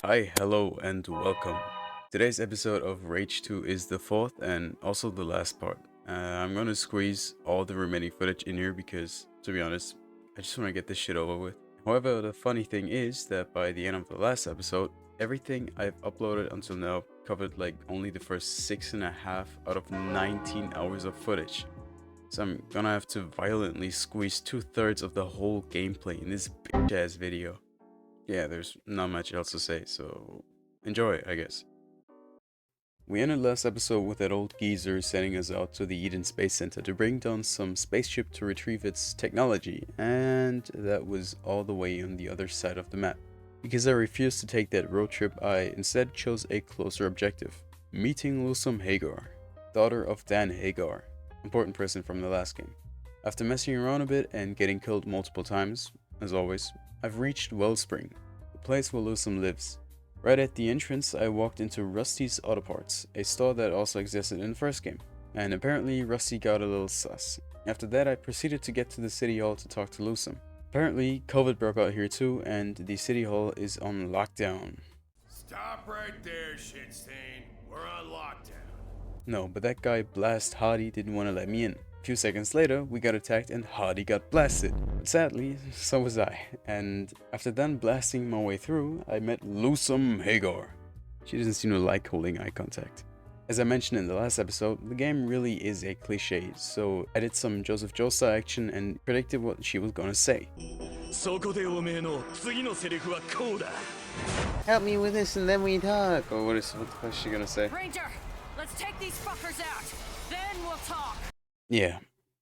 Hi, hello, and welcome. Today's episode of Rage 2 is the fourth and also the last part. I'm gonna squeeze all the remaining footage in here because, to be honest, I just want to get this shit over with. However, the funny thing is that by the end of the last episode, everything I've uploaded until now covered like only the first 6.5 out of 19 hours of footage. So I'm gonna have to violently squeeze 2/3 of the whole gameplay in this bitch ass video. Yeah, there's not much else to say, so enjoy, I guess. We ended last episode with that old geezer sending us out to the Eden Space Center to bring down some spaceship to retrieve its technology, and that was all the way on the other side of the map. Because I refused to take that road trip, I instead chose a closer objective, meeting Lusum Hagar, daughter of Dan Hagar, important person from the last game. After messing around a bit and getting killed multiple times, as always, I've reached Wellspring, the place where Lusum lives. Right at the entrance, I walked into Rusty's Auto Parts, a store that also existed in the first game, and apparently Rusty got a little sus. After that, I proceeded to get to the city hall to talk to Lusum. Apparently, COVID broke out here too, and the city hall is on lockdown. Stop right there, Shitstain. We're on lockdown. No, but that guy Blast Hardy didn't want to let me in. A few seconds later, we got attacked and Hardy got blasted. Sadly, so was I. And after done blasting my way through, I met Lusum Hagar. She doesn't seem to like holding eye contact. As I mentioned in the last episode, the game really is a cliche, so I did some Joseph Joestar action and predicted what she was gonna say. Help me with this and then we talk. Or what the fuck is she gonna say? Ranger, let's take these fuckers out. Then we'll talk. Yeah.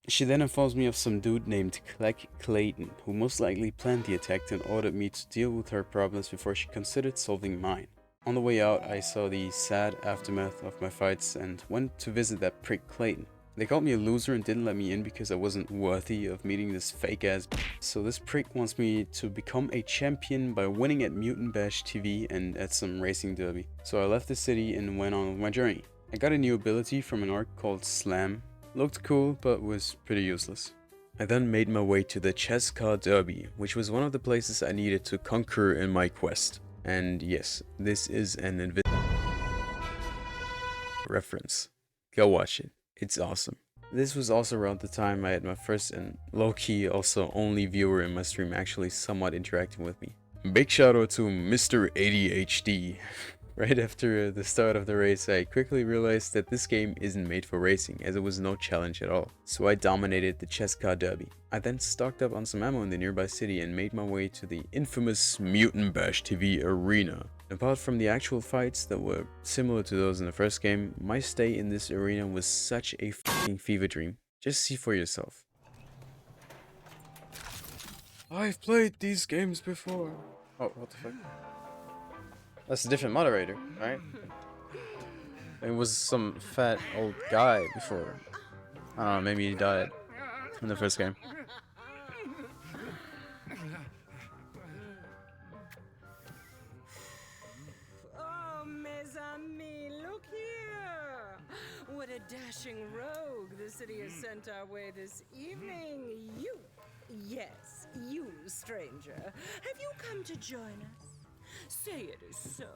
She then informs me of some dude named Clegg Clayton, who most likely planned the attack and ordered me to deal with her problems before she considered solving mine. On the way out, I saw the sad aftermath of my fights and went to visit that prick Clayton. They called me a loser and didn't let me in because I wasn't worthy of meeting this fake ass so this prick wants me to become a champion by winning at Mutant Bash TV and at some racing derby. So I left the city and went on with my journey. I got a new ability from an arc called Slam. Looked cool, but was pretty useless. I then made my way to the Chess Car Derby, which was one of the places I needed to conquer in my quest. And yes, this is an reference. Go watch it. It's awesome. This was also around the time I had my first and low-key also only viewer in my stream actually somewhat interacting with me. Big shout out to Mr. ADHD. Right after the start of the race, I quickly realized that this game isn't made for racing, as it was no challenge at all. So I dominated the Chess Car Derby. I then stocked up on some ammo in the nearby city and made my way to the infamous Mutant Bash TV arena. Apart from the actual fights that were similar to those in the first game, my stay in this arena was such a f***ing fever dream. Just see for yourself. I've played these games before. Oh, what the fuck? That's a different moderator, right? It was some fat old guy before. I don't know, maybe he died in the first game. Oh, mes amis, look here. What a dashing rogue the city has sent our way this evening. You, yes, you, stranger. Have you come to join us? Say it is so.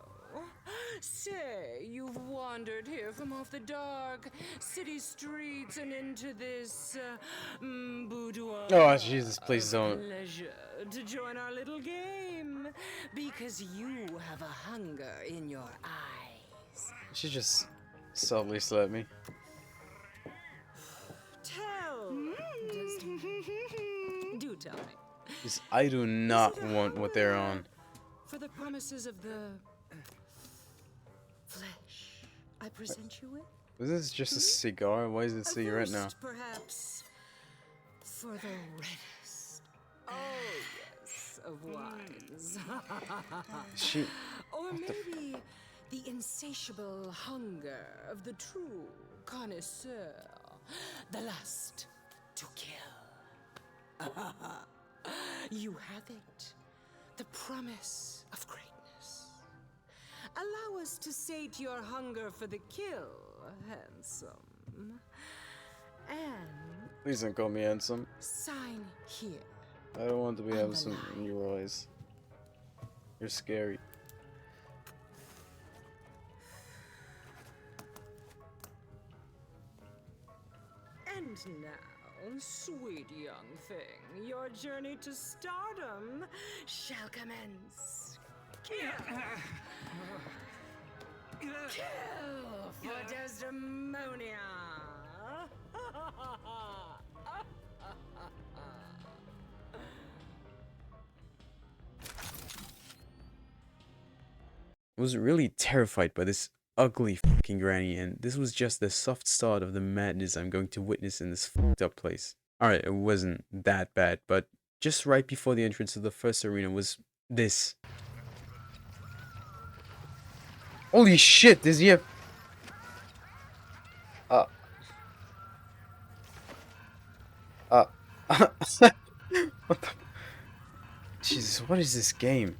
Say you've wandered here from off the dark city streets and into this boudoir. Oh, Jesus, please don't. Pleasure to join our little game because you have a hunger in your eyes. She just subtly slapped me. Tell. Do tell me. Because I do not want what they're on. For the promises of the flesh I present you with? Is this just a cigar? Why is it a cigarette now? Thirst, perhaps, for the reddest. Oh, yes, of wines. She. Or maybe the insatiable hunger of the true connoisseur. The lust to kill. You have it. The promise of greatness. Allow us to sate your hunger for the kill, handsome. And Please don't call me handsome. sign here. I don't want to be On the handsome in line. your eyes. You're scary. now, sweet young thing, your journey to stardom shall commence. Kill! Kill for Desdemonia! I was really terrified by this ugly fucking granny, and this was just the soft start of the madness I'm going to witness in this fucked up place. Alright, it wasn't that bad, but just right before the entrance of the first arena was this. Holy shit, does he have... What the... Jesus, what is this game?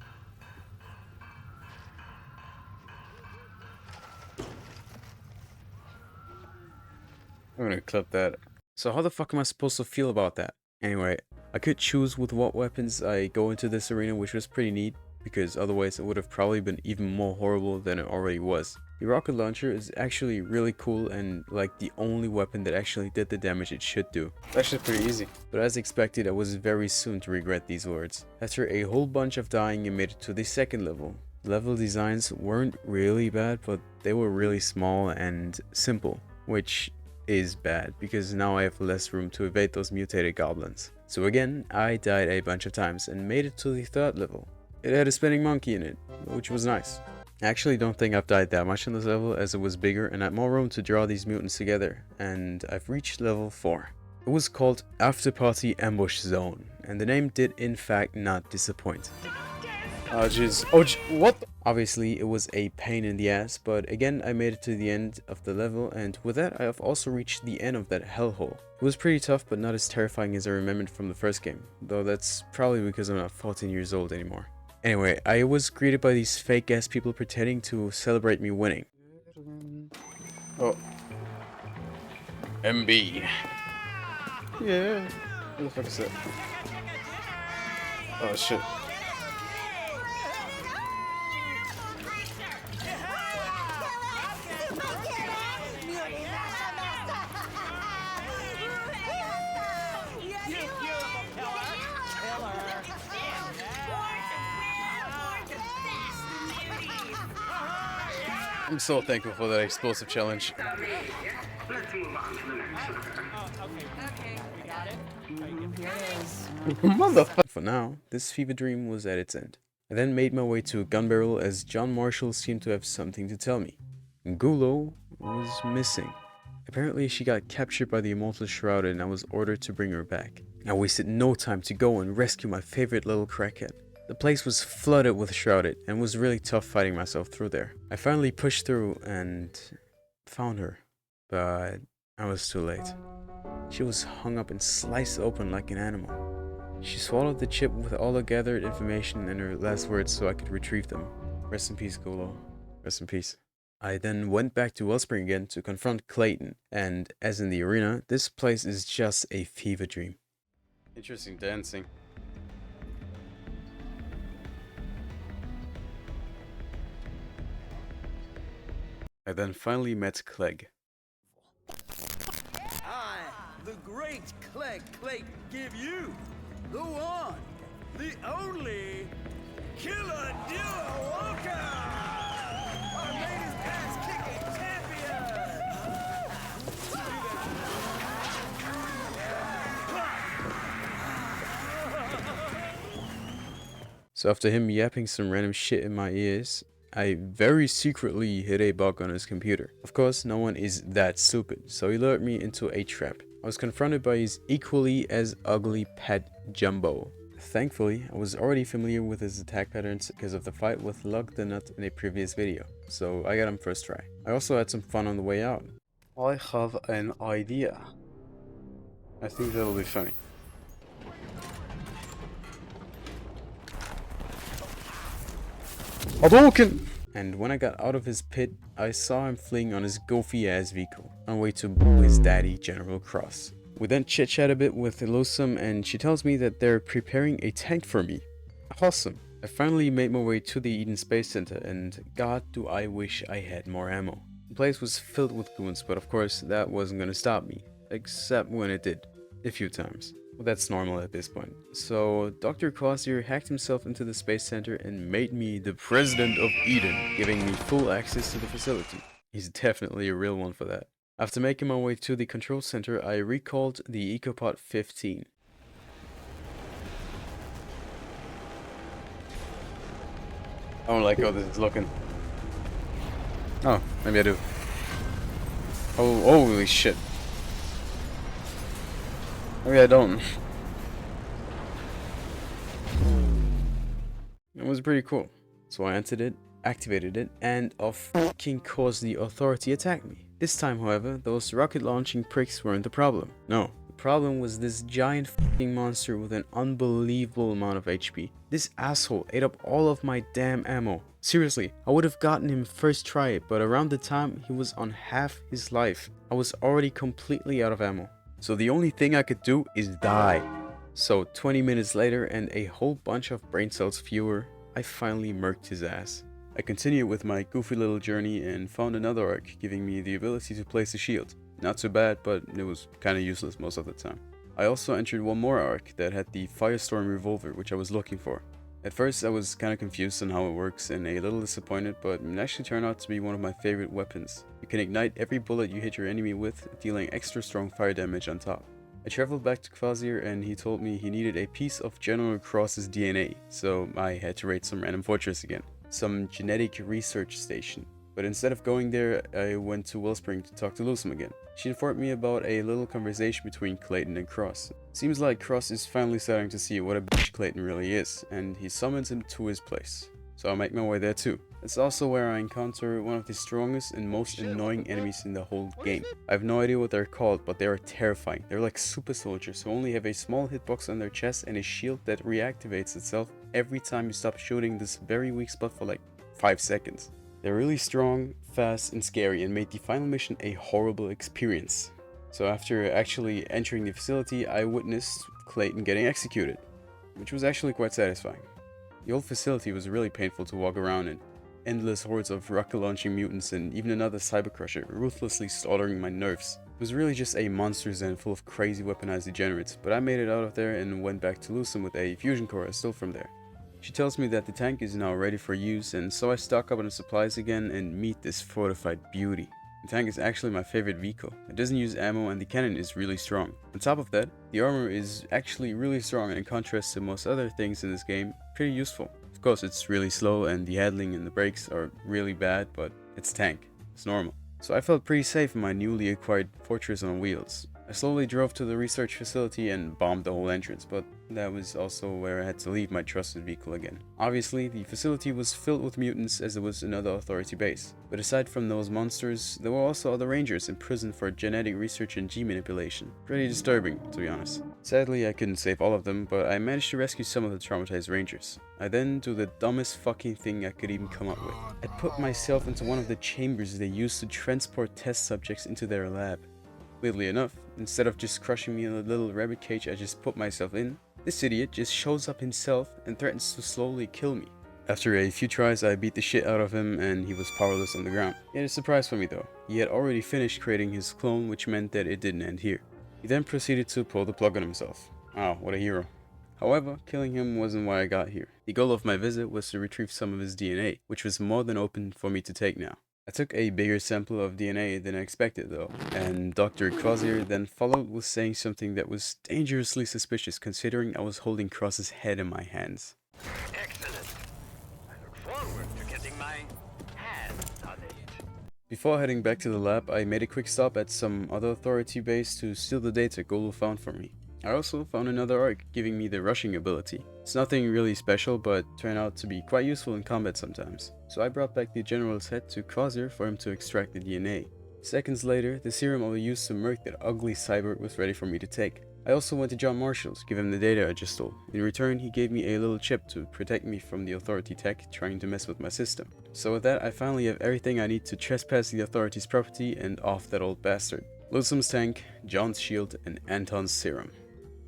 I'm gonna clip that. So how the fuck am I supposed to feel about that? Anyway, I could choose with what weapons I go into this arena, which was pretty neat, because otherwise it would have probably been even more horrible than it already was. The rocket launcher is actually really cool and like the only weapon that actually did the damage it should do. It's actually pretty easy. But as expected, I was very soon to regret these words. After a whole bunch of dying, I made it to the second level. Level designs weren't really bad, but they were really small and simple, which is bad because now I have less room to evade those mutated goblins. So again, I died a bunch of times and made it to the third level. It had a spinning monkey in it, which was nice. I actually don't think I've died that much in this level as it was bigger and had more room to draw these mutants together, and I've reached level 4. It was called After Party Ambush Zone, and the name did in fact not disappoint. Oh jeez. Oh, what? Obviously, it was a pain in the ass, but again, I made it to the end of the level, and with that, I have also reached the end of that hellhole. It was pretty tough, but not as terrifying as I remembered from the first game, though that's probably because I'm not 14 years old anymore. Anyway, I was greeted by these fake-ass people pretending to celebrate me winning. Oh. MB. Yeah. What the fuck is that? Oh shit. I'm so thankful for that explosive challenge. Let's move on to the next one. Okay, we got it. Motherfucker. For now, this fever dream was at its end. I then made my way to a gun barrel as John Marshall seemed to have something to tell me. Gulo was missing. Apparently she got captured by the Immortal Shrouded and I was ordered to bring her back. I wasted no time to go and rescue my favorite little crackhead. The place was flooded with Shrouded and was really tough fighting myself through there. I finally pushed through and found her, but I was too late. She was hung up and sliced open like an animal. She swallowed the chip with all the gathered information and her last words so I could retrieve them. Rest in peace, Gulo. Rest in peace. I then went back to Wellspring again to confront Clayton, and as in the arena, this place is just a fever dream. Interesting dancing. I then finally met Clegg. I, the great Clegg Clayton, give you the one, the only Killer Duo Walker! Our latest ass-kicking champion! So after him yapping some random shit in my ears, I very secretly hit a bug on his computer. Of course, no one is that stupid, so he lured me into a trap. I was confronted by his equally as ugly pet Jumbo. Thankfully, I was already familiar with his attack patterns because of the fight with Lug the Nut in a previous video, so I got him first try. I also had some fun on the way out. I have an idea. I think that'll be funny. Hadouken! And when I got out of his pit, I saw him fleeing on his goofy ass vehicle, on way to blow his daddy, General Cross. We then chit-chat a bit with Ilosum and she tells me that they're preparing a tank for me. Awesome. I finally made my way to the Eden Space Center and god do I wish I had more ammo. The place was filled with goons, but of course that wasn't gonna stop me. except when it did. A few times. Well, that's normal at this point. So, Dr. Quasir hacked himself into the Space Center and made me the President of Eden, giving me full access to the facility. He's definitely a real one for that. After making my way to the control center, I recalled the EcoPod 15. I don't like how this is looking. Oh, maybe I do. Oh, holy shit. Maybe I don't. It was pretty cool. So I entered it, activated it, and of fucking course the authority attacked me. This time, however, those rocket launching pricks weren't the problem. No, the problem was this giant fucking monster with an unbelievable amount of HP. This asshole ate up all of my damn ammo. Seriously, I would have gotten him first try, but around the time he was on half his life, I was already completely out of ammo. So the only thing I could do is die. So 20 minutes later and a whole bunch of brain cells fewer, I finally murked his ass. I continued with my goofy little journey and found another arc giving me the ability to place a shield. Not too bad, but it was kinda useless most of the time. I also entered one more arc that had the Firestorm revolver, which I was looking for. At first I was kinda confused on how it works and a little disappointed, but it actually turned out to be one of my favorite weapons. You can ignite every bullet you hit your enemy with, dealing extra strong fire damage on top. I traveled back to Quasir and he told me he needed a piece of General Cross's DNA, so I had to raid some random fortress again. Some genetic research station. But instead of going there, I went to Wellspring to talk to Lusum again. She informed me about a little conversation between Clayton and Cross. Seems like Cross is finally starting to see what a bitch Clayton really is, and he summons him to his place. So I'll make my way there too. It's also where I encounter one of the strongest and most annoying enemies in the whole game. I have no idea what they're called, but they are terrifying. They're like super soldiers who only have a small hitbox on their chest and a shield that reactivates itself every time you stop shooting this very weak spot for like 5 seconds. They're really strong, fast, and scary and made the final mission a horrible experience. So after actually entering the facility, I witnessed Clayton getting executed, which was actually quite satisfying. The old facility was really painful to walk around in. Endless hordes of rocket-launching mutants and even another cybercrusher ruthlessly slaughtering my nerves. It was really just a monster zen full of crazy weaponized degenerates, but I made it out of there and went back to Lusum with a fusion core I stole from there. She tells me that the tank is now ready for use, and so I stock up on the supplies again and meet this fortified beauty. The tank is actually my favorite vehicle. It doesn't use ammo and the cannon is really strong. On top of that, the armor is actually really strong and in contrast to most other things in this game, pretty useful. Of course it's really slow and the handling and the brakes are really bad, but it's a tank. It's normal. So I felt pretty safe in my newly acquired fortress on wheels. I slowly drove to the research facility and bombed the whole entrance, but that was also where I had to leave my trusted vehicle again. Obviously, the facility was filled with mutants as it was another authority base. But aside from those monsters, there were also other rangers imprisoned for genetic research and G manipulation. Pretty disturbing, to be honest. Sadly, I couldn't save all of them, but I managed to rescue some of the traumatized rangers. I then do the dumbest fucking thing I could even come up with. I put myself into one of the chambers they used to transport test subjects into their lab. Weirdly enough, instead of just crushing me in a little rabbit cage I just put myself in, this idiot just shows up himself and threatens to slowly kill me. After a few tries I beat the shit out of him and he was powerless on the ground. He had a surprise for me though. He had already finished creating his clone, which meant that it didn't end here. He then proceeded to pull the plug on himself. Wow, what a hero. However, killing him wasn't why I got here. The goal of my visit was to retrieve some of his DNA, which was more than open for me to take now. I took a bigger sample of DNA than I expected though, and Dr. Quasir then followed with saying something that was dangerously suspicious considering I was holding Cross's head in my hands. Excellent. I look forward to getting my hands on it. Before heading back to the lab, I made a quick stop at some other authority base to steal the data Golu found for me. I also found another arc giving me the rushing ability. It's nothing really special, but turned out to be quite useful in combat sometimes. So I brought back the general's head to Quasir for him to extract the DNA. Seconds later, the serum I used to murk that ugly cyborg was ready for me to take. I also went to John Marshall's, give him the data I just stole. In return, he gave me a little chip to protect me from the authority tech trying to mess with my system. So with that, I finally have everything I need to trespass the authority's property and off that old bastard. Lusum's tank, John's shield, and Anton's serum.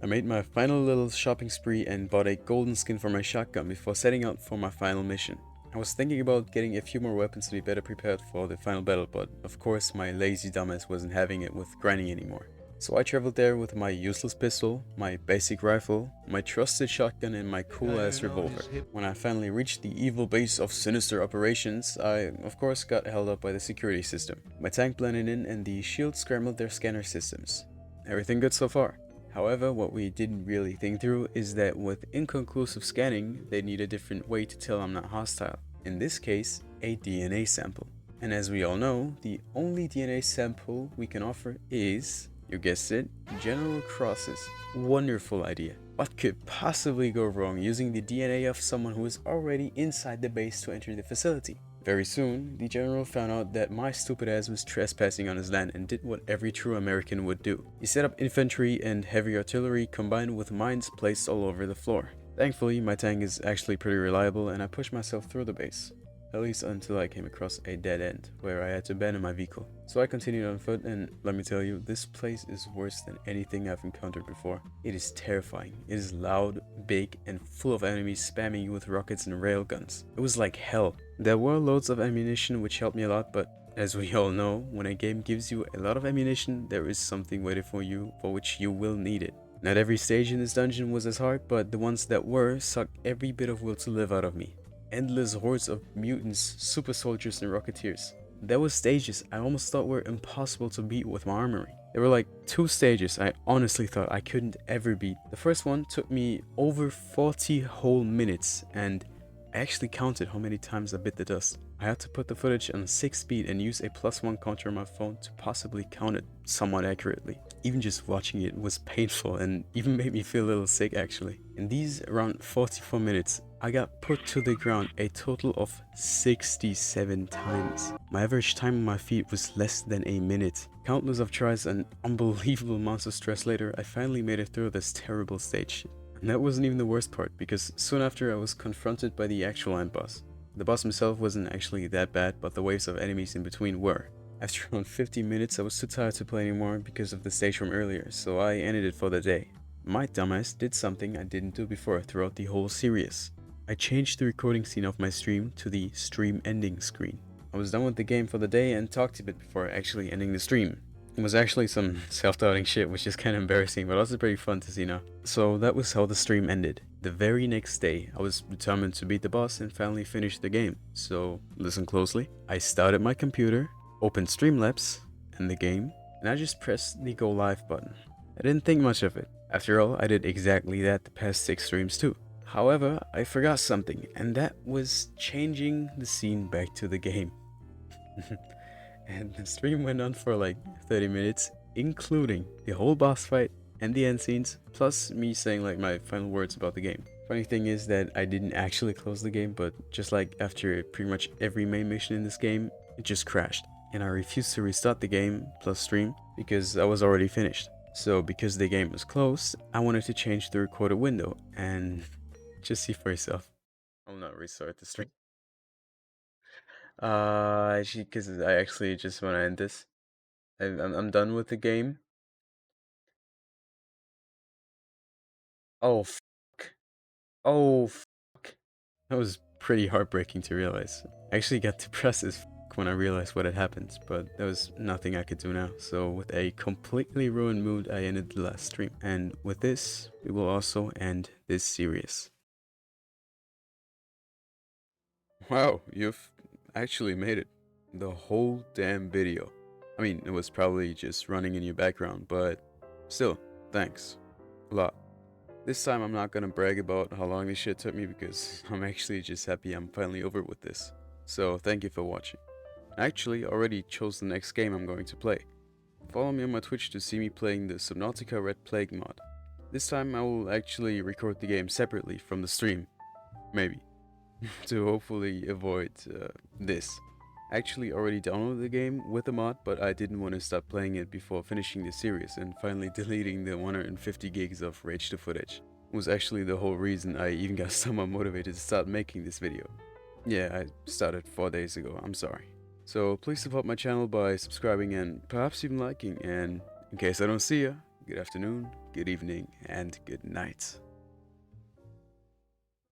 I made my final little shopping spree and bought a golden skin for my shotgun before setting out for my final mission. I was thinking about getting a few more weapons to be better prepared for the final battle, but of course my lazy dumbass wasn't having it with grinding anymore. So I traveled there with my useless pistol, my basic rifle, my trusted shotgun and my cool ass revolver. When I finally reached the evil base of Sinister Operations, I of course got held up by the security system. My tank blended in and the shield scrambled their scanner systems. Everything good so far. However, what we didn't really think through is that with inconclusive scanning, they need a different way to tell I'm not hostile. In this case, a DNA sample. And as we all know, the only DNA sample we can offer is, you guessed it, General Cross's wonderful idea. What could possibly go wrong using the DNA of someone who is already inside the base to enter the facility? Very soon, the general found out that my stupid ass was trespassing on his land and did what every true American would do. He set up infantry and heavy artillery combined with mines placed all over the floor. Thankfully, my tank is actually pretty reliable and I pushed myself through the base. At least until I came across a dead end, where I had to abandon my vehicle. So I continued on foot and let me tell you, this place is worse than anything I've encountered before. It is terrifying. It is loud, big, and full of enemies spamming you with rockets and railguns. It was like hell. There were loads of ammunition which helped me a lot, but as we all know, when a game gives you a lot of ammunition, there is something waiting for you for which you will need it. Not every stage in this dungeon was as hard, but the ones that were sucked every bit of will to live out of me. Endless hordes of mutants, super soldiers and rocketeers. There were stages I almost thought were impossible to beat with my armory. There were like 2 stages I honestly thought I couldn't ever beat. The first one took me over 40 whole minutes and I actually counted how many times I bit the dust. I had to put the footage on 6 speed and use a +1 counter on my phone to possibly count it somewhat accurately. Even just watching it was painful and even made me feel a little sick actually. In these around 44 minutes, I got put to the ground a total of 67 times. My average time on my feet was less than a minute. Countless of tries and unbelievable amounts of stress later, I finally made it through this terrible stage. And that wasn't even the worst part, because soon after I was confronted by the actual end boss. The boss himself wasn't actually that bad, but the waves of enemies in between were. After around 50 minutes, I was too tired to play anymore because of the stage from earlier, so I ended it for the day. My dumbass did something I didn't do before throughout the whole series. I changed the recording scene of my stream to the stream ending screen. I was done with the game for the day and talked a bit before actually ending the stream. It was actually some self-doubting shit, which is kind of embarrassing, but also pretty fun to see now. So that was how the stream ended. The very next day, I was determined to beat the boss and finally finish the game. So listen closely. I started my computer, opened Streamlabs and the game, and I just pressed the go live button. I didn't think much of it. After all, I did exactly that the past 6 streams too. However, I forgot something, and that was changing the scene back to the game. And the stream went on for like 30 minutes, including the whole boss fight and the end scenes, plus me saying like my final words about the game. Funny thing is that I didn't actually close the game, but just like after pretty much every main mission in this game, it just crashed. And I refused to restart the game plus stream because I was already finished. So because the game was closed, I wanted to change the recorded window and just see for yourself. I'll not restart the stream. Because I actually just want to end this. I'm done with the game. Oh fuck. Oh fuck. That was pretty heartbreaking to realize. I actually got depressed as fuck when I realized what had happened, but there was nothing I could do now. So with a completely ruined mood, I ended the last stream. And with this, we will also end this series. Wow, you've actually made it. The whole damn video. I mean, it was probably just running in your background, but still, thanks. A lot. This time I'm not gonna brag about how long this shit took me because I'm actually just happy I'm finally over with this. So thank you for watching. I actually already chose the next game I'm going to play. Follow me on my Twitch to see me playing the Subnautica Red Plague mod. This time I will actually record the game separately from the stream. Maybe. To hopefully avoid this. I actually already downloaded the game with the mod, but I didn't want to stop playing it before finishing the series and finally deleting the 150 gigs of Rage 2 footage. It was actually the whole reason I even got somewhat motivated to start making this video. Yeah, I started 4 days ago, I'm sorry. So please support my channel by subscribing and perhaps even liking, and in case I don't see ya, good afternoon, good evening, and good night.